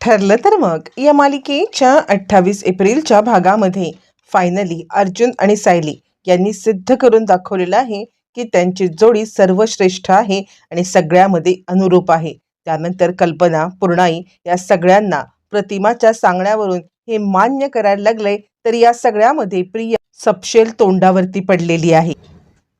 ठरलं तर मग या मालिकेच्या 28 एप्रिलच्या भागामध्ये फायनली अर्जुन आणि सायली यांनी सिद्ध करून दाखवलेलं आहे की त्यांची जोडी सर्वश्रेष्ठ आहे आणि सगळ्यामध्ये अनुरूप आहे. त्यानंतर कल्पना, पूर्णाई या सगळ्यांना प्रतिमाच्या सांगण्यावरून हे मान्य करायला लागले, तर या सगळ्यामध्ये प्रिया सपशेल तोंडावरती पडलेली आहे.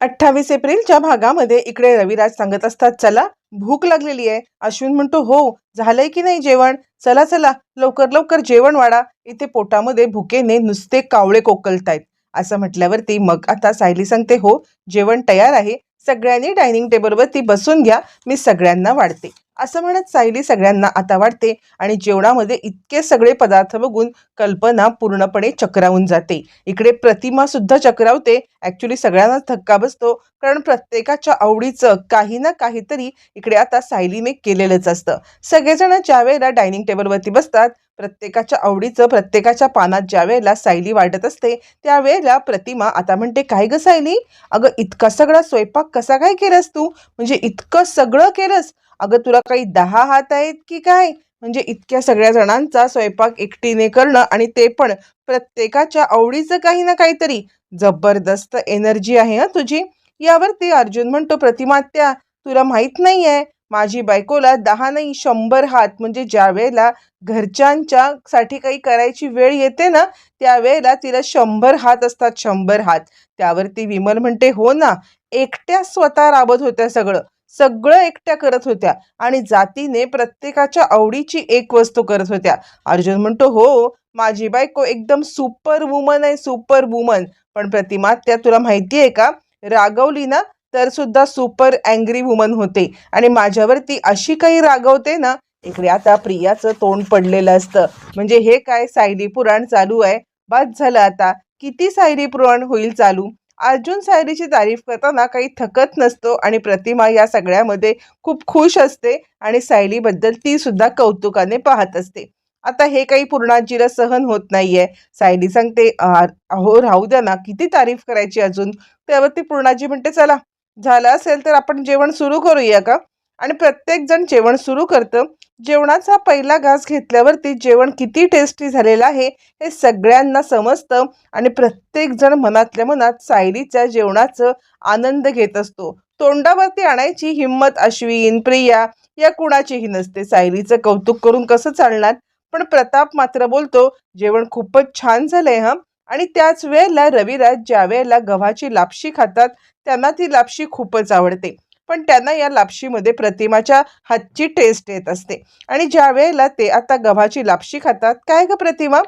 28 एप्रिलच्या भागामध्ये इकडे रविराज सांगत असतात, चला भूक लागलेली आहे. अश्विन म्हणतो, हो झालंय की नाही जेवण, चला चला लवकर लवकर जेवण वाढा, इथे पोटामध्ये भुकेने नुसते कावळे कोकलतायत. असं म्हटल्यावरती मग आता सायली सांगते, हो जेवण तयार आहे, सगळ्यांनी डायनिंग टेबलवरती बसून घ्या, मी सगळ्यांना वाढते. असं म्हणत सायली सगळ्यांना आता वाढते आणि जेवणामध्ये इतके सगळे पदार्थ बघून कल्पना पूर्णपणे चक्रावून जाते. इकडे प्रतिमा सुद्धा चक्रावते. ॲक्च्युली सगळ्यांनाच धक्का बसतो, कारण प्रत्येकाच्या आवडीचं काही ना काहीतरी इकडे आता सायलीने केलेलंच असतं. सगळेजण ज्या वेळेला डायनिंग टेबलवरती बसतात, प्रत्येकाच्या आवडीचं प्रत्येकाच्या पानात ज्या वेळेला सायली वाटत असते, त्यावेळेला प्रतिमा आता म्हणते, काय ग सायली, अगं इतका सगळा स्वयंपाक कसा काय केलास तू, म्हणजे इतकं सगळं केलंस, अगं तुला काही 10 हात आहेत की काय, म्हणजे इतक्या सगळ्या जणांचा स्वयंपाक एकटीने करणं आणि ते पण प्रत्येकाच्या आवडीचं काही ना काहीतरी, जबरदस्त एनर्जी आहे हा तुझी. यावरती अर्जुन म्हणतो, प्रतिमा त्या तुला माहित नाहीये, माझी बायकोला 10 नाही 100 हात, म्हणजे ज्या वेळेला घरच्यांच्या साठी काही करायची वेळ येते ना, त्यावेळेला तिला 100 हात असतात, 100 हात. त्यावरती विमल म्हणते, हो ना, एकट्या स्वतः राबत होत्या, सगळं सगळं एकट्या करत होत्या आणि जातीने प्रत्येकाच्या आवडीची एक वस्तू करत होत्या. अर्जुन म्हणतो, हो माझी बायको एकदम सुपर वुमन आहे, सुपर वुमन. पण प्रतिमा त्या तुला माहिती आहे का, रागवली ना तर सुद्धा सुपर अँग्री वुमन होते आणि माझ्यावरती अशी काही रागवते ना. इकडे आता प्रियाचं तोंड पडलेलं असतं, म्हणजे हे काय सायली पुराण चालू आहे, बस झालं आता, किती सायली पुराण होईल चालू. अर्जुन सायलीची तारीफ करताना काही थकत नसतो आणि प्रतिमा या सगळ्यामध्ये खूप खुश असते आणि सायलीबद्दल ती सुद्धा कौतुकाने पाहत असते. आता हे काही पूर्णाजीला सहन होत नाहीये. सायली सांगते, अहो राहू द्या ना, किती तारीफ करायची अजून. त्यावरती पूर्णाजी म्हणते, चला झालं असेल तर आपण जेवण सुरू करूया का. आणि प्रत्येक जण जेवण सुरू करतं. जेवणाचा पहिला घास घेतल्यावरती जेवण किती टेस्टी झालेलं आहे हे सगळ्यांना समजतं आणि प्रत्येक जण मनातल्या मनात सायलीच्या जेवणाचं आनंद घेत असतो. तोंडावरती आणायची हिंमत अश्विन, प्रिया या कुणाचीही नसते. सायलीचं कौतुक करून कसं चालणार. पण प्रताप मात्र बोलतो, जेवण खूपच छान झालंय हा. आणि त्याच वेळेला रविराज ज्या वेळेला गव्हाची लापशी खातात, त्यांना ती लापशी खूपच आवडते. पण त्यांना या लापशीमध्ये प्रतिमाच्या हातची टेस्ट येत असते आणि ज्या वेळेला ते आता गव्हाची लापशी खातात, काय ग प्रतिमा,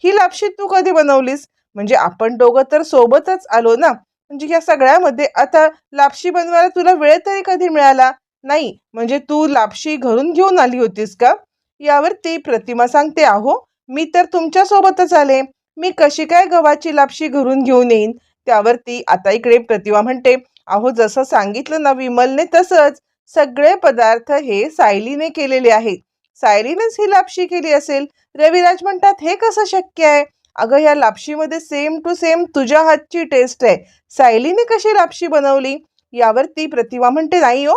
ही लापशी तू कधी बनवलीस, म्हणजे आपण दोघं तर सोबतच आलो ना, म्हणजे या सगळ्यामध्ये आता लापशी बनवायला तुला वेळ तरी कधी मिळाला नाही, म्हणजे तू लापशी घरून घेऊन आली होतीस का. यावरती प्रतिमा सांगते, अहो मी तर तुमच्या सोबतच आले, मी कशी काय गव्हाची लापशी घरून घेऊन येईन. त्यावरती आता इकडे प्रतिमा म्हणते, अहो जसं सांगितलं ना विमलने तसंच, सगळे पदार्थ हे सायलीने केलेले आहेत, सायलीनेच ही लापशी केली असेल. रविराज म्हणतात, हे कसं शक्य आहे, अगं या लापशीमध्ये सेम टू सेम तुझ्या हातची टेस्ट आहे, सायलीने कशी लापशी बनवली. यावरती प्रतिमा म्हणते, नाही हो.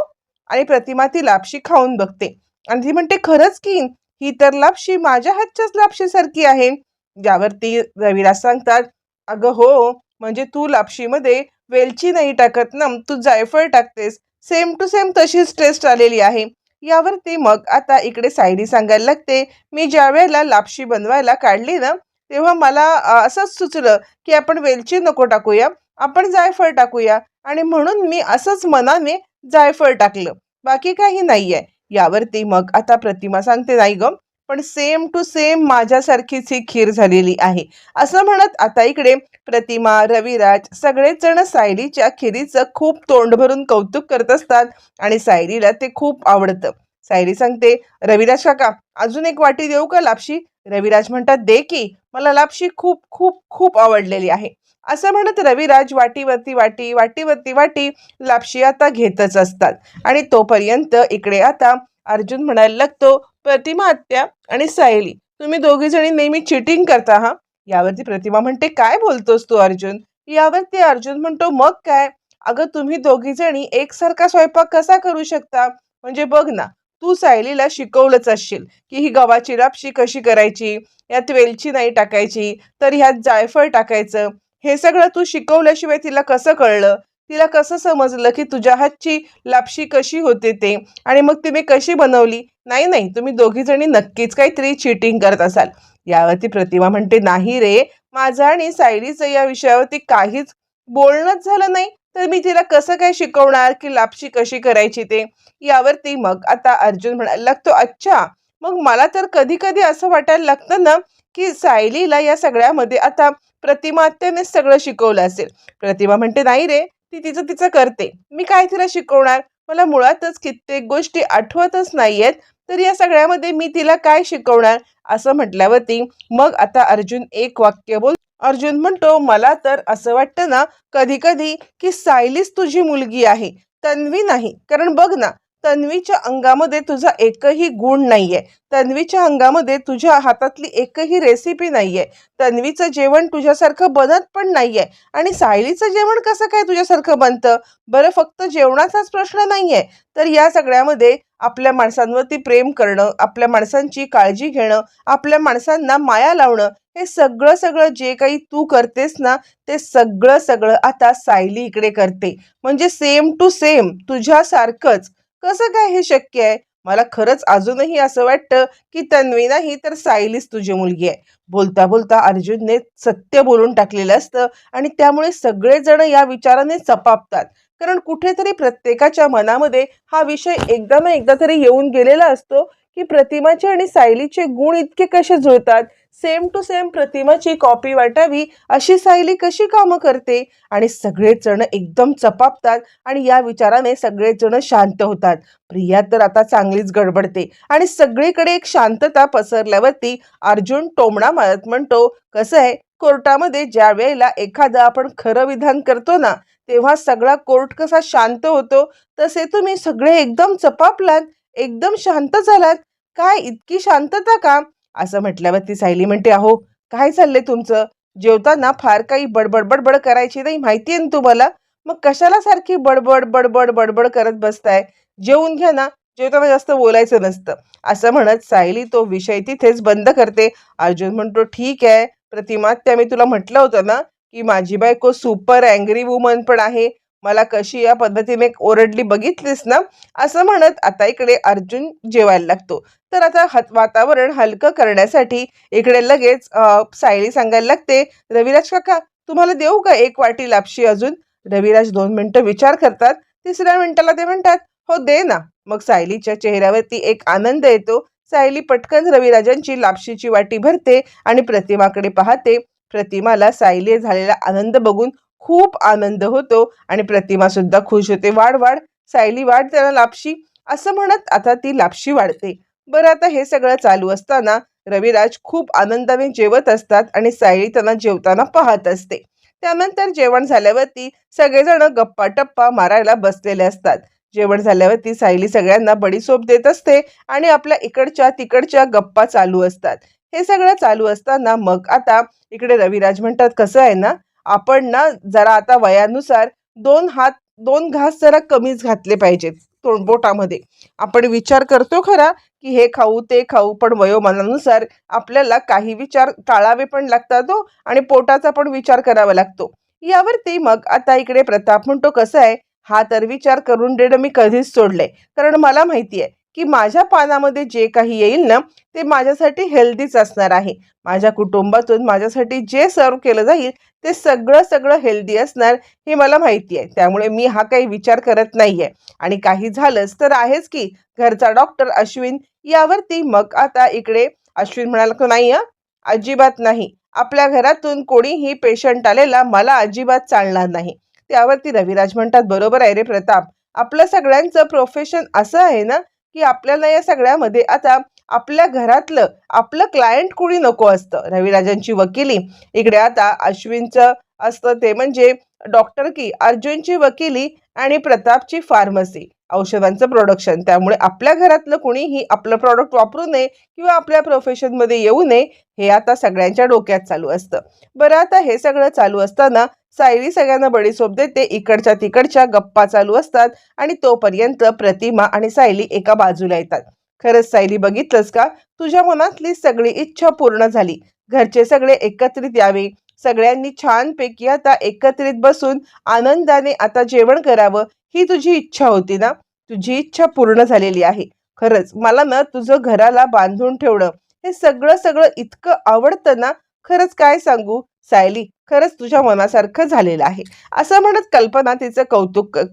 आणि प्रतिमा ती लापशी खाऊन बघते आणि ती म्हणते, खरंच की ही तर लापशी माझ्या हातच्याच लापशीसारखी आहे. यावरती रविराज सांगतात, अगं हो, म्हणजे तू लापशीमध्ये वेलची नाही टाकत ना, तू जायफळ टाकतेस, सेम टू सेम तशीच टेस्ट आलेली आहे. यावरती मग आता इकडे सायली सांगायला लागते, मी ज्या वेळेला लापशी बनवायला काढली ना, तेव्हा मला असंच सुचलं की आपण वेलची नको टाकूया, आपण जायफळ टाकूया, आणि म्हणून मी असंच मनाने जायफळ टाकलं, बाकी काही नाहीये. यावरती मग आता प्रतिमा सांगते, नाही ग, पण सेम टू सेम माझ्यासारखीच ही खीर झालेली आहे. असं म्हणत आता इकडे प्रतिमा, रविराज सगळेच जण सायलीच्या खिरीचं खूप तोंड भरून कौतुक करत असतात आणि सायलीला ते खूप आवडतं. सायली सांगते, रविराज काका अजून एक वाटी देऊ का लापशी. रविराज म्हणतात, दे की, मला लापशी खूप खूप खूप आवडलेली आहे. असं म्हणत रविराज वाटीवरती वाटी, वाटीवरती वाटी लापशी आता घेतच असतात आणि तोपर्यंत इकडे आता अर्जुन म्हणायला लागतो, प्रतिमा आत्या आणि सायली तुम्ही दोघी जणी नेहमी चिटिंग करता हा. यावरती प्रतिमा म्हणते, काय बोलतोस तू अर्जुन. यावरती अर्जुन म्हणतो, मग काय, अगं तुम्ही दोघी जणी एकसारखा स्वयंपाक कसा करू शकता, म्हणजे बघ ना, तू सायलीला शिकवलंच असशील की ही गव्हाची लापशी कशी करायची, यात वेलची नाही टाकायची तर ह्यात जायफळ टाकायचं. हे सगळं तू शिकवल्याशिवाय तिला कसं कळलं, तिला कसं समजलं की तुझ्या हातची लापशी कशी होते ते, आणि मग तुम्ही कशी बनवली? नाही नाही, तुम्ही दोघी जणी नक्कीच काहीतरी चिटिंग करत असाल. यावरती प्रतिमा म्हणते, नाही रे, माझं आणि सायलीचं या विषयावरती काहीच बोलणंच झालं नाही, तर मी तिला कसं काय शिकवणार की लापशी कशी करायची ते. यावरती मग आता अर्जुन म्हणायला लागतो, अच्छा, मग मला तर कधी कधी असं वाटायला लागतं ना की सायलीला या सगळ्यामध्ये आता प्रतिमा आत्यानेच सगळं शिकवलं असेल. प्रतिमा म्हणते, नाही रे, ती तिचं तिचं करते, मी काय तिला शिकवणार, मला मुळातच कित्येक गोष्टी आठवतच नाहीयेत, तर या सगळ्यामध्ये मी तिला काय शिकवणार. असं म्हटल्यावरती मग आता अर्जुन एक वाक्य बोल. अर्जुन म्हणतो, मला तर असं वाटतं ना कधी कधी की सायलीच तुझी मुलगी आहे, तन्वी नाही. कारण बघ ना, तन्वीच्या अंगामध्ये तुझा एकही गुण नाहीये, तन्वीच्या अंगामध्ये तुझ्या हातातली एकही रेसिपी नाहीये, तन्वीचं जेवण तुझ्यासारखं बनत पण नाहीये, आणि सायलीचं जेवण कसं काय तुझ्यासारखं बनतं बरं. फक्त जेवणाचाच प्रश्न नाहीये, तर या सगळ्यामध्ये आपल्या माणसांवरती प्रेम करणं, आपल्या माणसांची काळजी घेणं, आपल्या माणसांना माया लावणं, हे सगळं सगळं जे काही तू करतेस ना, ते सगळं सगळं आता सायली इकडे करते. म्हणजे सेम टू सेम तुझ्यासारखंच. कसं काय हे शक्य आहे? मला खरंच अजूनही असं वाटतं की तन्वी नाही तर सायलीच तुझी मुलगी आहे. बोलता बोलता अर्जुनने सत्य बोलून टाकलेलं असतं, आणि त्यामुळे सगळेजण या विचाराने चपापतात. कारण कुठेतरी प्रत्येकाच्या मनामध्ये हा विषय एकदा ना एकदा तरी येऊन गेलेला असतो की प्रतिमाचे आणि सायलीचे गुण इतके कसे जुळतात, सेम टू सेम प्रतिमाची कॉपी वाटावी अशी सायली कशी कामं करते. आणि सगळेच जण एकदम चपापतात, आणि या विचाराने सगळेच जण शांत होतात. प्रिया तर आता चांगलीच गडबडते, आणि सगळीकडे एक शांतता पसरल्यावरती अर्जुन टोमणा मारत म्हणतो, कसं आहे, कोर्टामध्ये ज्या वेळेला एखादं आपण खरं विधान करतो ना, तेव्हा सगळा कोर्ट कसा शांत होतो, तसे तुम्ही सगळे एकदम चपापलात, एकदम शांत झालात. काय इतकी शांतता का? असं म्हटल्यावरती सायली म्हणते, अहो, काय चाललंय तुमचं? जेवताना फार काही बडबड बडबड करायची नाही, माहितीये ना तुम्हाला. मग कशाला सारखी बडबड बडबड बडबड करत बसताय? जेवून घ्या ना, जेवताना जास्त बोलायचं नसतं. असं म्हणत सायली तो विषय तिथेच बंद करते. अर्जुन म्हणतो, ठीक आहे प्रतिमा, त्या मी तुला म्हटलं होतं ना की माझी बायको सुपर अँग्री वुमन पण आहे, मला कशी या पद्धतीने ओरडली बघितलीस ना. असं म्हणत आता इकडे अर्जुन जेवायला लागतो. तर आता वातावरण हलकं करण्यासाठी इकडे लगेच सायली सांगायला लागते, रविराज काका, तुम्हाला देऊ का एक वाटी लापशी अजून? रविराज 2 मिनिटं विचार करतात. तिसऱ्या मिनिटाला ते म्हणतात, हो दे ना. मग सायलीच्या चेहऱ्यावरती एक आनंद येतो. सायली पटकन रविराजांची लापशीची वाटी भरते आणि प्रतिमाकडे पाहते. प्रतिमाला सायली झालेला आनंद बघून खूप आनंद होतो, आणि प्रतिमा सुद्धा खुश होते. वाढ वाढ सायली, वाढ त्याला लापशी. असं म्हणत आता ती लापशी वाढते. बरं, आता हे सगळं चालू असताना रविराज खूप आनंदाने जेवत असतात, आणि सायली त्यांना जेवताना पाहत असते. त्यानंतर जेवण झाल्यावरती सगळेजण गप्पा टप्पा मारायला बसलेले असतात. जेवण झाल्यावरती सायली सगळ्यांना बडीसोप देत असते, आणि आपल्या इकडच्या तिकडच्या गप्पा चालू असतात. हे सगळं चालू असताना मग आता इकडे रविराज म्हणतात, कसं आहे ना, आपण ना जरा आता वयानुसार 2 घास जरा कमीच घातले पाहिजेत पोटामध्ये. आपण विचार करतो खरा की हे खाऊ ते खाऊ, पण वयोमानानुसार आपल्याला काही विचार टाळावे पण लागतात हो, आणि पोटाचा पण विचार करावा लागतो. यावरती मग आता इकडे प्रताप म्हणतो, कसं आहे, हा तर विचार करून देणं मी कधीच सोडलंय. कारण मला माहिती आहे की माझ्या पानामध्ये जे काही येईल ना, ते माझ्यासाठी हेल्दीच असणार आहे. माझ्या कुटुंबातून माझ्यासाठी जे सर्व केलं जाईल ते सगळं सगळं हेल्दी असणार, हे मला माहिती आहे. त्यामुळे मी हा काही विचार करत नाहीये. आणि काही झालंच तर आहेच की घरचा डॉक्टर अश्विन. यावरती मग आता इकडे अश्विन म्हणाला, की नाही हं, अजिबात नाही. आपल्या घरातून कोणीही पेशंट आलेला मला अजिबात चालणार नाही. त्यावरती रविराज म्हणतात, बरोबर आहे रे प्रताप, आपलं सगळ्यांचं प्रोफेशन असं आहे ना की आपल्याला या सगळ्यामध्ये आता आपल्या घरातलं आपलं क्लायंट कोणी नको असतं. रविराजांची वकिली, इकडे आता अश्विनचं असतं ते म्हणजे डॉक्टर की, अर्जुनची वकिली, आणि प्रतापची फार्मसी, औषधांचं प्रोडक्शन. त्यामुळे आपल्या घरातलं कोणीही आपलं प्रॉडक्ट वापरू नये किंवा आपल्या प्रोफेशनमध्ये येऊ नये, हे आता सगळ्यांच्या डोक्यात चालू असतं. बरं, आता हे सगळं चालू असताना सायली सगळ्यांना बडीशोप देते. इकडच्या तिकडच्या गप्पा चालू असतात आणि तोपर्यंत प्रतिमा आणि सायली एका बाजूला येतात. खरंच सायली, बघितलंस का, तुझ्या मनातली सगळी इच्छा पूर्ण झाली. घरचे सगळे एकत्रित यावे, सगळ्यांनी छानपैकी आता एकत्रित बसून आनंदाने आता जेवण करावं, ही तुझी इच्छा होती ना? तुझी इच्छा पूर्ण झालेली आहे. खरंच मला ना तुझं घराला बांधून ठेवणं हे सगळं सगळं इतकं आवडतं ना, खरंच काय सांगू सायली, खरंच तुझ्या मनासारखं झालेलं आहे. असं म्हणत कल्पना तिचं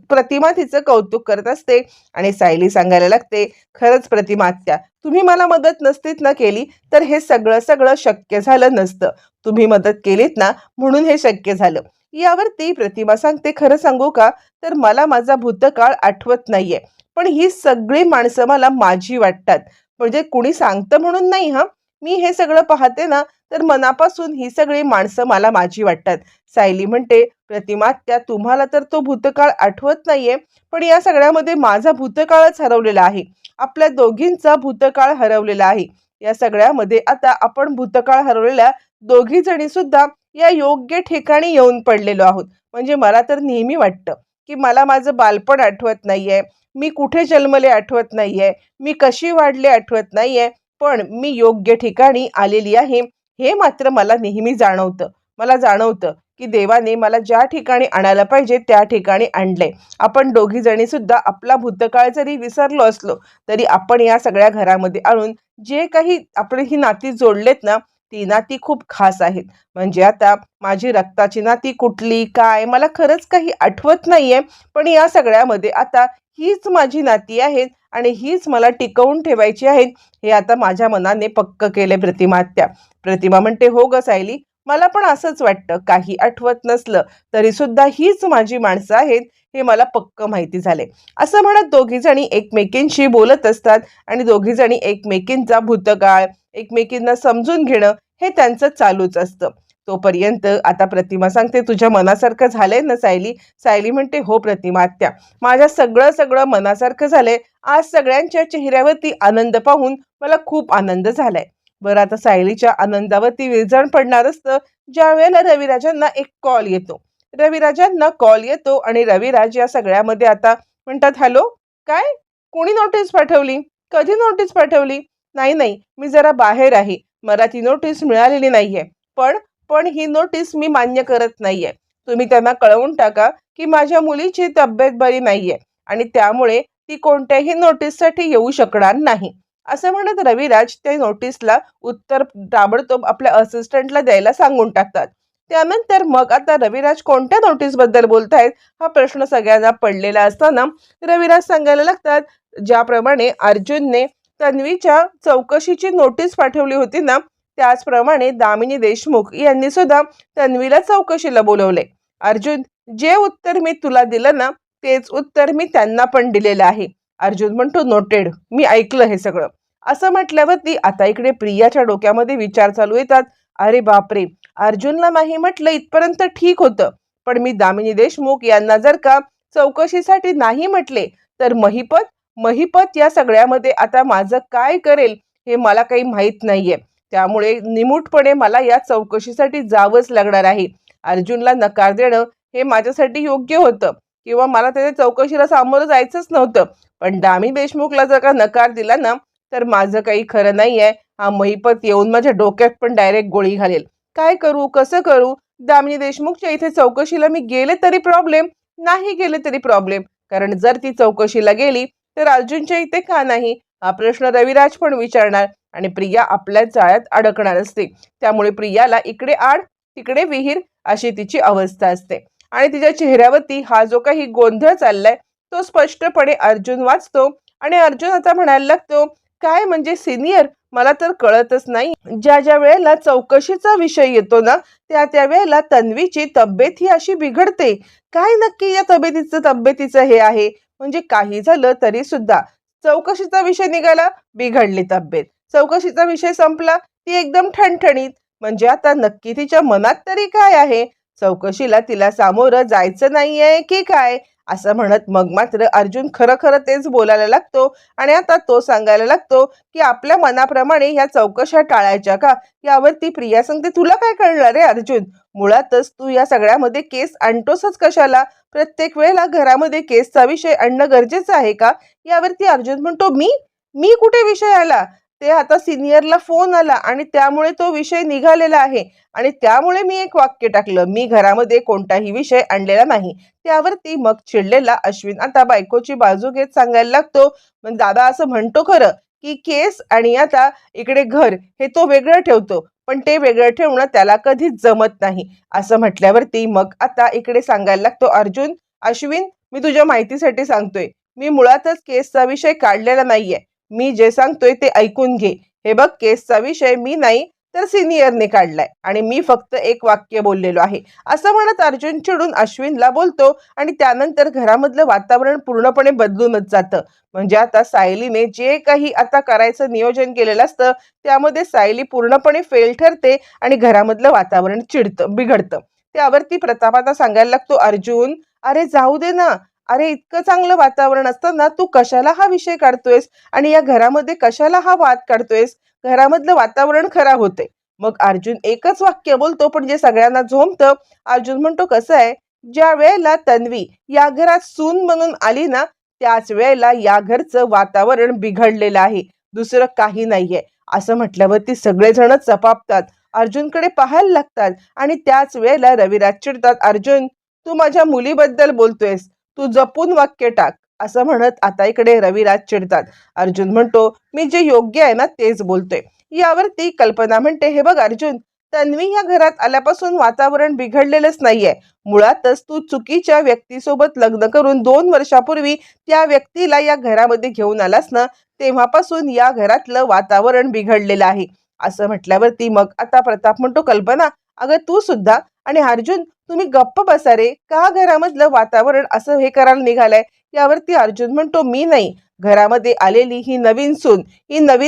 प्रतिमा तिचं कौतुक करत असते आणि सायली सांगायला लागते, खरंच प्रतिमा आत्या, तुम्ही मला मदत नसतीत ना केली तर हे सगळं सगळं शक्य झालं नसतं. तुम्ही मदत केलीत ना म्हणून हे शक्य झालं. यावरती प्रतिमा सांगते, खरं सांगू का, तर मला माझा भूतकाळ आठवत नाहीये, पण ही सगळी माणसं मला माझी वाटतात. म्हणजे कुणी सांगतं म्हणून नाही हा, मी हे सगळं पाहते ना, तर मनापासून ही सगळी माणसं मला माझी वाटतात. सायली म्हणते, प्रतिमा त्या तुम्हाला तर तो भूतकाळ आठवत नाहीये, पण या सगळ्यामध्ये माझा भूतकाळच हरवलेला आहे. आपल्या दोघींचा भूतकाळ हरवलेला आहे. या सगळ्यामध्ये आता आपण भूतकाळ हरवलेल्या दोघी जणी सुद्धा या योग्य ठिकाणी येऊन पडलेलो आहोत. म्हणजे मला तर नेहमी वाटतं की मला माझं बालपण आठवत नाहीये, मी कुठे जन्मले आठवत नाहीये, मी कशी वाढले आठवत नाहीये, पण मी योग्य ठिकाणी आलेली आहे हे मात्र मला नेहमी जाणवतं. मला जाणवतं की देवाने मला ज्या ठिकाणी आणायला पाहिजे त्या ठिकाणी आणलंय. आपण दोघी जणी सुद्धा आपला भूतकाळ जरी विसरलो असलो तरी आपण या सगळ्या घरामध्ये आणून जे काही आपली ही नाती जोडलेत ना, ती नाती खूप खास आहेत. म्हणजे आता माझी रक्ताची नाती कुठली काय मला खरंच काही आठवत नाहीये, पण या सगळ्यामध्ये आता हीच माझी नाती आहेत आणि हीच मला टिकवून ठेवायची आहेत, हे आता माझ्या मनाने पक्क केले प्रतिमा आत्या. प्रतिमा म्हणते, हो ग सायली, मला पण असंच वाटतं. काही आठवत नसलं तरी सुद्धा हीच माझी माणसं आहेत हे मला पक्क माहिती झाले. असं म्हणत दोघी जणी एकमेकींशी बोलत असतात आणि दोघी जणी एकमेकींचा भूतकाळ, एकमेकींना समजून घेणं हे त्यांचं चालूच असतं. तोपर्यंत आता प्रतिमा सांगते, तुझ्या मनासारखं झालंय ना सायली? सायली म्हणते, हो प्रतिमा आत्या, माझ्या सगळं सगळं मनासारखं झालंय. आज सगळ्यांच्या चेहऱ्यावरती आनंद पाहून मला खूप आनंद झालाय. बरं, आता सायलीच्या आनंदावरती विरजण पडणार असतं ज्या वेळेला रविराजांना एक कॉल येतो. रविराजांना कॉल येतो आणि रविराज या सगळ्यामध्ये आता म्हणतात, हॅलो, काय, कोणी नोटीस पाठवली, कधी नोटीस पाठवली? नाही नाही, मी जरा बाहेर आहे, मला ती नोटीस मिळालेली नाहीये. पण पण ही नोटीस मी मान्य करत नाहीये. तुम्ही त्यांना कळवून टाका की माझ्या मुलीची तब्येत बरी नाहीये आणि त्यामुळे ती कोणत्याही नोटीससाठी येऊ शकणार नाही. असं म्हणत रविराज त्या नोटीसला उत्तर ताबडतोब आपल्या असिस्टंटला द्यायला सांगून टाकतात. त्यानंतर मग आता रविराज कोणत्या नोटीसबद्दल बोलतायत हा प्रश्न सगळ्यांना पडलेला असताना रविराज सांगायला लागतात, ज्याप्रमाणे अर्जुनने तन्वीच्या चौकशीची नोटीस पाठवली होती ना, त्याचप्रमाणे दामिनी देशमुख यांनी सुद्धा तन्वीला चौकशीला बोलवले. अर्जुन, जे उत्तर मी तुला दिलं ना, तेच उत्तर मी त्यांना पण दिलेलं आहे. अर्जुन म्हणतो, नोटेड, मी ऐकलं हे सगळं. असं म्हटल्यावरती आता इकडे प्रियाच्या डोक्यामध्ये विचार चालू येतात. अरे बापरे, अर्जुनला नाही म्हटलं इथपर्यंत ठीक होतं, पण मी दामिनी देशमुख यांना जर का चौकशीसाठी नाही म्हटले तर महिपत महिपत या सगळ्यामध्ये आता माझं काय करेल हे मला काही माहीत नाहीये. त्यामुळे निमूटपणे मला या चौकशीसाठी जावंच लागणार आहे. अर्जुनला नकार देणं हे माझ्यासाठी योग्य होतं किंवा मला त्याच्या चौकशीला सामोरं जायचंच नव्हतं. पण दामिनी देशमुखला जर का नकार दिला ना, तर माझं काही खरं नाहीये. हा महिपत येऊन माझ्या डोक्यात पण डायरेक्ट गोळी घालेल. काय करू, कसं करू? दामिनी देशमुखच्या इथे चौकशीला मी गेले तरी प्रॉब्लेम, नाही गेले तरी प्रॉब्लेम. कारण जर ती चौकशीला गेली तर अर्जुनच्या इथे का नाही, हा प्रश्न रविराज पण विचारणार आणि प्रिया आपल्या जाळ्यात अडकणार असते. त्यामुळे प्रियाला इकडे आड तिकडे विहीर अशी तिची अवस्था असते आणि तिच्या चेहऱ्यावरती हा जो काही गोंधळ चाललाय तो स्पष्टपणे अर्जुन वाचतो आणि अर्जुन आता म्हणायला लागतो, काय म्हणजे सिनियर, मला तर कळतच नाही. ज्या ज्या वेळेला चौकशीचा विषय येतो ना, त्या वेळेला तन्वीची तब्येत ही अशी बिघडते. काय नक्की या तब्येतीचं हे आहे? म्हणजे काही झालं तरी सुद्धा चौकशीचा विषय निघाला, बिघडली तब्येत. चौकशीचा विषय संपला, ती एकदम ठणठणीत. म्हणजे आता नक्की तिच्या मनात तरी काय आहे? चौकशीला तिला सामोरं जायचं नाहीये की काय? असं म्हणत मग मात्र अर्जुन खरं खरं तेच बोलायला लागतो आणि आता तो सांगायला लागतो की आपल्या मनाप्रमाणे ह्या चौकशा टाळायच्या का? यावरती प्रिया सांगते, तुला काय कळलं रे अर्जुन? मुळातच तू या सगळ्यामध्ये केस आणतोसच कशाला? प्रत्येक वेळेला घरामध्ये केसचा विषय आणणं गरजेचं आहे का? यावरती अर्जुन म्हणतो, मी मी कुठे विषय आला? ते आता सिनियरला फोन आला आणि त्यामुळे तो विषय निघालेला आहे आणि त्यामुळे मी एक वाक्य टाकलं, मी घरामध्ये कोणताही विषय आणलेला नाही. त्यावरती मग चिडलेला अश्विन आता बायकोची बाजू घेत सांगायला लागतो, मग दादा असं म्हणतो खरं की केस आणि आता इकडे घर हे तो वेगळं ठेवतो, पण ते वेगळं ठेवणं त्याला कधीच जमत नाही. असं म्हटल्यावरती मग आता इकडे सांगायला लागतो अर्जुन, अश्विन मी तुझ्या माहितीसाठी सांगतोय, मी मुळातच केसचा विषय काढलेला नाहीये. मी जे सांगतोय ते ऐकून घे. हे बघ, केसचा विषय मी नाही तर सिनियरने काढलाय आणि मी फक्त एक वाक्य बोललेलो आहे. असं म्हणत अर्जुन चिडून अश्विनला बोलतो आणि त्यानंतर घरामधलं वातावरण पूर्णपणे बदलूनच जातं. म्हणजे आता सायलीने जे काही आता करायचं नियोजन केलेलं असतं त्यामध्ये सायली पूर्णपणे फेल ठरते आणि घरामधलं वातावरण बिघडतं. त्यावरती प्रताप आता सांगायला लागतो, अर्जुन अरे जाऊ दे ना. अरे इतकं चांगलं वातावरण असताना तू कशाला हा विषय काढतोयस आणि या घरामध्ये कशाला हा वाद काढतोयस? घरामधलं वातावरण खराब होते. मग अर्जुन एकच वाक्य बोलतो पण जे सगळ्यांना झोंबतं. अर्जुन म्हणतो, कसं आहे, ज्या वेळेला तन्वी या घरात सून म्हणून आली ना, त्याच वेळेला या घरचं वातावरण बिघडलेलं आहे, दुसरं काही नाहीये. असं म्हटल्यावरती सगळेजण चपापतात, अर्जुनकडे पाहायला लागतात आणि त्याच वेळेला रविराज चिडतात, अर्जुन तू माझ्या मुलीबद्दल बोलतोयस, तू जपून वाक्य टाक. असं म्हणत आता इकडे रविराज चिडतात. अर्जुन म्हणतो, मी जे योग्य आहे ना तेच बोलतोय. यावरती कल्पना म्हणते, हे बघ अर्जुन, तन्वी या घरात आल्यापासून वातावरण बिघडलेलंच नाहीये. मुळातच तू चुकीच्या व्यक्तीसोबत लग्न करून 2 वर्षापूर्वी त्या व्यक्तीला या घरामध्ये घेऊन आलास ना, तेव्हापासून या घरातलं वातावरण बिघडलेलं आहे. असं म्हटल्यावरती मग आता प्रताप म्हणतो, कल्पना अगं तू सुद्धा आणि अर्जुन तुम्ही गप्प बसा रे, का घरामधलं वातावरण असं हे करायला निघालंय? यावरती अर्जुन म्हणतो, मी नाही, घरामध्ये आलेली ही नवीन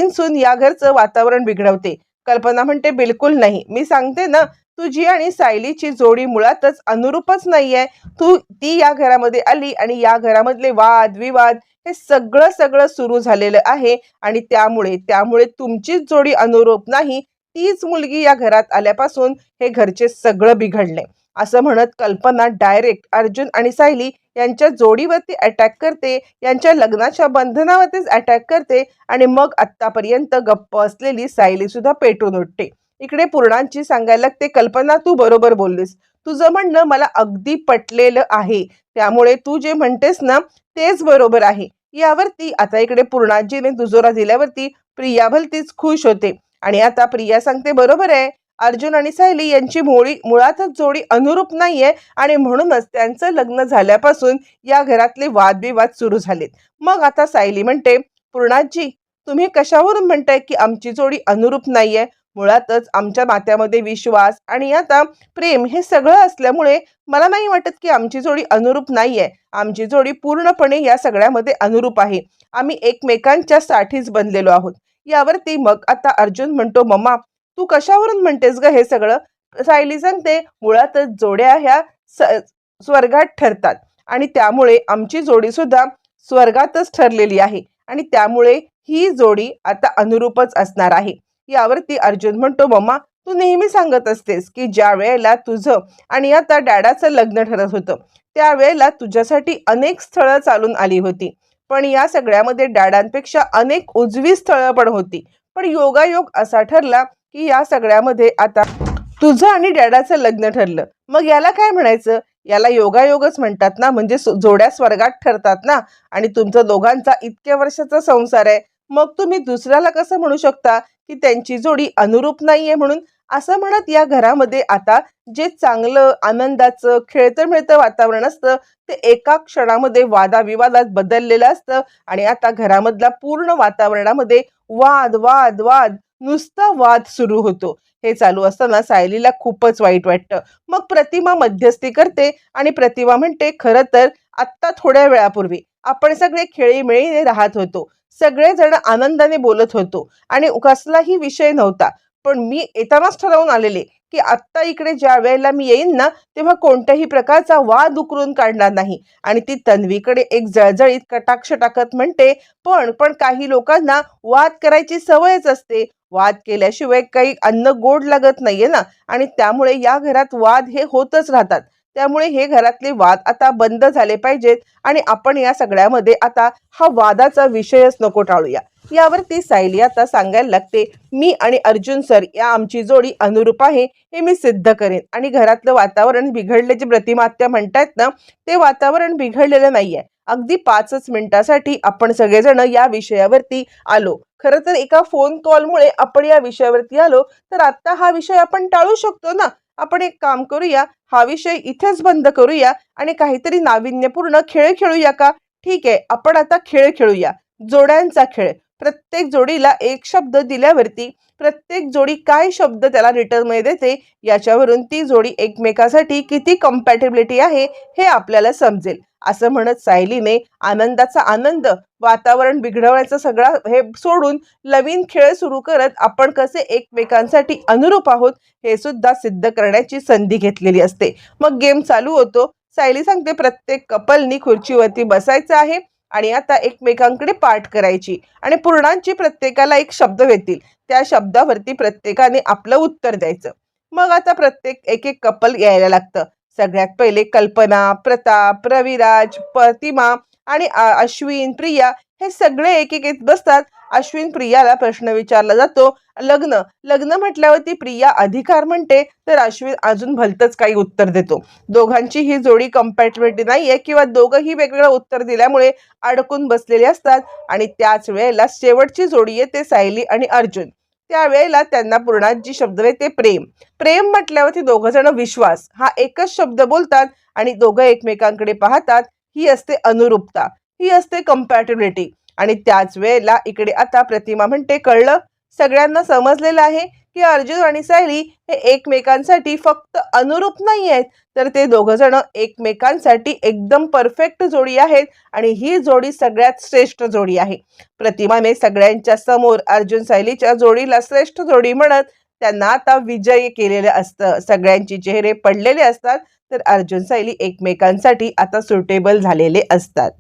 सून या घरचं वातावरण बिघडवते. कल्पना म्हणते, बिलकुल नाही, मी सांगते ना, तुझी आणि सायलीची जोडी मुळातच अनुरूपच नाहीये. ती या घरामध्ये आली आणि या घरामधले वाद विवाद हे सगळं सगळं सुरू झालेलं आहे आणि त्यामुळे तुमचीच जोडी अनुरूप नाही. तीच मुलगी या घरात आल्यापासून हे घरचे सगळं बिघडले. असं म्हणत कल्पना डायरेक्ट अर्जुन आणि सायली यांच्या जोडीवरती अटॅक करते, यांच्या लग्नाच्या बंधनावरतीच अटॅक करते आणि मग आत्तापर्यंत गप्प असलेली सायली सुद्धा पेटून उठते. इकडे पूर्णांची सांगायला लागते, कल्पना तू बरोबर बोललीस, तुझं म्हणणं मला अगदी पटलेलं आहे, त्यामुळे तू जे म्हणतेस ना तेच बरोबर आहे. यावरती आता इकडे पूर्णाजीने दुजोरा दिल्यावरती प्रिया भलतीच खुश होते आणि आता प्रिया सांगते, बरोबर आहे, अर्जुन आणि सायली यांची मुळातच जोडी अनुरूप नाहीये आणि म्हणूनच त्यांचं लग्न झाल्यापासून या घरातले वादविवाद सुरू झालेत. मग आता सायली म्हणते, पूर्णाजी तुम्ही कशावरून म्हणताय की आमची जोडी अनुरूप नाहीये? मुळातच आमच्या नात्यामध्ये विश्वास आणि आता प्रेम हे सगळं असल्यामुळे मला नाही वाटत की आमची जोडी अनुरूप नाहीये. आमची जोडी पूर्णपणे या सगळ्यामध्ये अनुरूप आहे. आम्ही एकमेकांच्या साठीच बनलेलो आहोत. यावरती मग आता अर्जुन म्हणतो, मम्मा तू कशावरून म्हणतेस ग हे सगळं? सायली सांगते, मुळातच जोड्या ह्या स्वर्गात ठरतात आणि त्यामुळे आमची जोडी सुद्धा स्वर्गातच ठरलेली आहे आणि त्यामुळे ही जोडी आता अनुरूपच असणार आहे. यावरती अर्जुन म्हणतो, मम्मा तू नेहमी सांगत असतेस की ज्या वेळेला तुझं आणि आता डॅडाचं लग्न ठरत होतं त्यावेळेला तुझ्यासाठी अनेक स्थळं चालून आली होती, पण या सगळ्यामध्ये डॅडांपेक्षा अनेक उजवी स्थळं पण होती, पण योगायोग असा ठरला की या सगळ्यामध्ये आता तुझं आणि डॅडाचं लग्न ठरलं. मग याला काय म्हणायचं? याला योगायोगच म्हणतात ना, म्हणजे जोड्या स्वर्गात ठरतात ना. आणि तुमचा दोघांचा इतक्या वर्षाचा संसार आहे, मग तुम्ही दुसऱ्याला कसं म्हणू शकता की त्यांची जोडी अनुरूप नाहीये म्हणून? असं म्हणत या घरामध्ये आता जे चांगलं आनंदाचं खेळतं मिळतं वातावरण असतं ते एका क्षणामध्ये वादाविवादात बदललेलं असतं आणि आता घरामधल्या पूर्ण वातावरणामध्ये वाद वाद वाद नुसता वाद सुरू होतो. हे चालू असताना सायलीला खूपच वाईट वाटतं. मग प्रतिमा मध्यस्थी करते आणि प्रतिमा म्हणते, खरं तर आत्ता थोड्या वेळापूर्वी आपण सगळे खेळीमेळीने राहत होतो, सगळेजण आनंदाने बोलत होतो आणि कसलाही विषय नव्हता, पण मी येतानाच ठरवून आलेले की आत्ता इकडे ज्या वेळेला मी येईन ना, तेव्हा कोणत्याही प्रकारचा वाद उकरून काढणार नाही. आणि ती तन्वीकडे एक जळजळीत कटाक्ष टाकत म्हणते, पण पण काही लोकांना वाद करायची सवयच असते. वाद केल्याशिवाय काही अन्न गोड लागत नाहीये ना, आणि त्यामुळे या घरात वाद हे होतच राहतात. त्यामुळे हे घरातले वाद आता बंद झाले पाहिजेत आणि आपण या सगळ्यामध्ये आता हा वादाचा विषयच नको टाळूया. यावरती सायली आता सांगायला लागते, मी आणि अर्जुन सर या आमची जोडी अनुरूप आहे हे मी सिद्ध करेन. आणि घरातलं वातावरण बिघडल्याची प्रतिमा आत्या म्हणतायत ना, ते वातावरण बिघडलेलं नाहीये. अगदी 5च मिनिटासाठी आपण सगळेजण या विषयावरती आलो. खरं तर एका फोन कॉलमुळे आपण या विषयावरती आलो, तर आता हा विषय आपण टाळू शकतो ना. आपण एक काम करूया, हा विषय इथेच बंद करूया आणि काहीतरी नाविन्यपूर्ण खेळ खेळूया का? ठीक आहे, आपण आता खेळ खेळूया. जोड्यांचा खेळ. प्रत्येक जोडीला एक शब्द दिल्यावरती प्रत्येक जोडी काय शब्द त्याला रिटर्नमध्ये देते, याच्यावरून ती जोडी एकमेकासाठी किती कम्पॅटिबिलिटी आहे हे आपल्याला समजेल. असं म्हणत सायलीने आनंदाचा आनंद, वातावरण बिघडवण्याचा सगळा हे सोडून नवीन खेळ सुरू करत आपण कसे एकमेकांसाठी अनुरूप आहोत हे सुद्धा सिद्ध करण्याची संधी घेतलेली असते. मग गेम चालू होतो. सायली सांगते, प्रत्येक कपलनी खुर्चीवरती बसायचं आहे आणि आता एकमेकांकडे पाठ करायची आणि पूर्णांची प्रत्येकाला एक शब्द देतील. त्या शब्दावरती प्रत्येकाने आपलं उत्तर द्यायचं. मग आता प्रत्येक एक एक कपल यायला लागतं. सगळ्यात पहिले कल्पना, प्रताप, रविराज, प्रतिमा आणि अश्विन, प्रिया हे सगळे एक एक येत बसतात. अश्विन प्रियाला प्रश्न विचारला जातो, लग्न. लग्न म्हटल्यावरती प्रिया अधिकार म्हणते, तर अश्विन अजून भलतंच काही उत्तर देतो. दोघांची ही जोडी कम्पॅटिबिलिटी नाहीये किंवा दोघंही वेगवेगळं उत्तर दिल्यामुळे अडकून बसलेले असतात. आणि त्याच वेळेला शेवटची जोडी येते सायली आणि अर्जुन. त्यावेळेला त्यांना पूर्णात शब्द येते प्रेम. प्रेम म्हटल्यावरती दोघं जण विश्वास हा एकच शब्द बोलतात आणि दोघं एकमेकांकडे पाहतात. ही असते अनुरूपता, ही असते कम्पॅटिबिलिटी. आणि त्याच वेळेला इकडे आता प्रतिमा म्हणते, कळलं, सगळ्यांना समजलेलं आहे की अर्जुन आणि सायली हे एकमेकांसाठी फक्त अनुरूप नाही आहेत, तर ते दोघं जण एकमेकांसाठी एकदम परफेक्ट जोडी आहेत आणि ही जोडी सगळ्यात श्रेष्ठ जोडी आहे. प्रतिमाने सगळ्यांच्या समोर अर्जुन सायलीच्या जोडीला श्रेष्ठ जोडी म्हणत त्यांना आता विजयी केलेलं असतं. सगळ्यांचे चेहरे पडलेले असतात, तर अर्जुन सायली एकमेकांसाठी आता सुटेबल झालेले असतात.